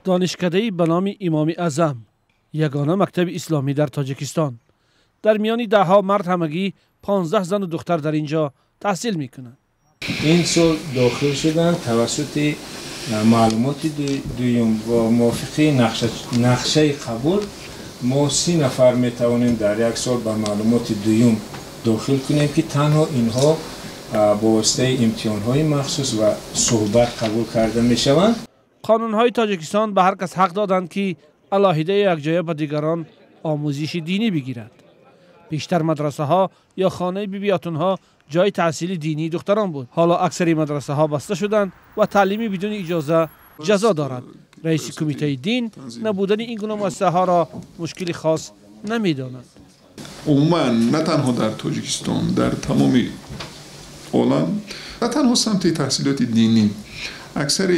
دانشکده‌ای به نام امام اعظم، یگانه مکتب اسلامی در تاجیکستان. در میان دهها مرد همگی 15 زن و دختر در اینجا تحصیل میکنند. این سال داخل شدن توسط معلومات دویم و موافق نقشه قبول ما 30 نفر میتوانیم در یک سال به معلومات دویم داخل کنیم که تنها اینها با واسطه امتحان‌های مخصوص و صحبت قبول کرده میشوند. قانون‌های تاجیکستان به هر کس حق دادند که علاهیده یکجایی به دیگران آموزش دینی بگیرد. بیشتر مدرسه ها یا خانه بیبیاتون ها جای تحصیل دینی دختران بود. حالا اکثر مدرسه ها بسته شدند و تعلیمی بدون اجازه جزا دارد. رئیس کمیته دین نبودن این گونه مؤسسه ها را مشکل خاص نمیداند. عموما نه تنها در تاجیکستان، در تمام عالم، نه تنها سمت تحصیلات دینی، اکثر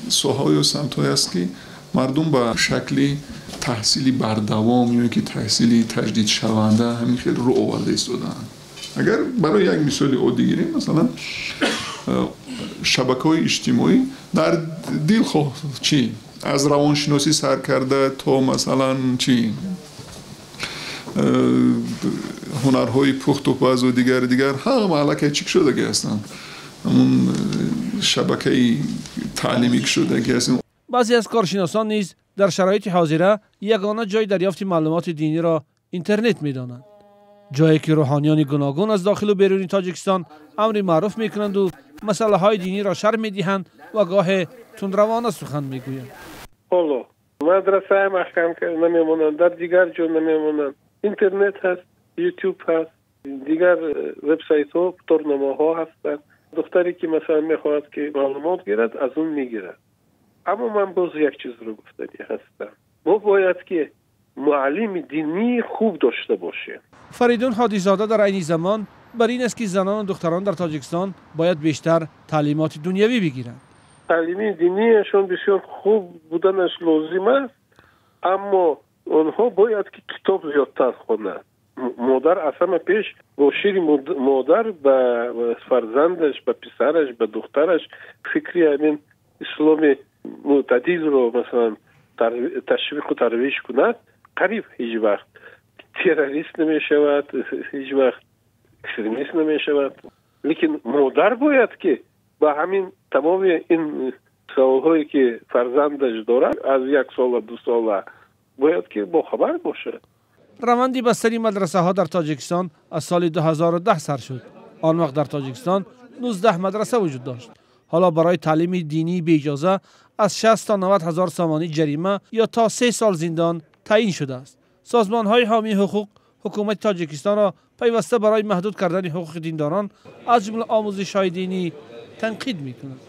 ساحه‌های و سمت‌های است که مردم به شکل تحصیلی بردوام یا که تحصیلی تجدید شونده همین خیلی رو آورده ایستادن. اگر برای یک مثال عادی گیریم، مثلا شبکه‌های اجتماعی در دلخواه چی از روانشناسی سر کرده تا مثلا چی هنرهای پخت و پز و دیگر هم علاقه چیک شده که هستن، همون شبکه تعلیمی که شده که هستن. بعضی از کارشناسان نیز در شرایط حاضره یگانه جای دریافت معلومات دینی را اینترنت می‌دانند، جایی که روحانیان گوناگون از داخل و بیرون تاجیکستان امر معروف می‌کنند و مسائل دینی را شرح می‌دهند و گاه تندروانه سخن می‌گویند. حالا مدرسه محکم نمی‌مانند، در دیگر جا نمی‌مانند. اینترنت هست، یوتیوب هست، دیگر وبسایت‌ها، تورنمه‌ها هستند. دختری که مثلا می‌خواهد که معلومات گیرد از اون می‌گیرد. اما من باز یک چیز رو گفتنی هستم، ما باید که معلم دینی خوب داشته باشیم. فریدون هادیزاده در این زمان بر این است که زنان و دختران در تاجیکستان باید بیشتر تعلیمات دنیوی بگیرند. تعلیم دینیشون بسیار خوب بودنش لازم است، اما اونها باید که کتاب زیادتر خوانند. مادر اصلا پیش با شیر مادر به فرزندش، به پسرش، به دخترش فکری همین اسلام معتدل رو مثلا تشویق و ترویج کند، قریب هیچ وقت تروریست نمی شود، هیچ وقت اکستریمیست نمی شود. لیکن مادر باید که با همین تمام این سوالهایی که فرزندش دارد از 1 سال و 2 سال باید که با خبر باشه. روند بستری مدرسه ها در تاجیکستان از سال 2010 سر شد. آن وقت در تاجیکستان 19 مدرسه وجود داشت. حالا برای تعلیم دینی بی اجازه از 60 تا 90 هزار سامانی جریمه یا تا 3 سال زندان تعیین شده است. سازمان های حامی حقوق حکومت تاجیکستان را پیوسته برای محدود کردن حقوق دینداران از جمله آموزش های دینی تنقید می‌کنند.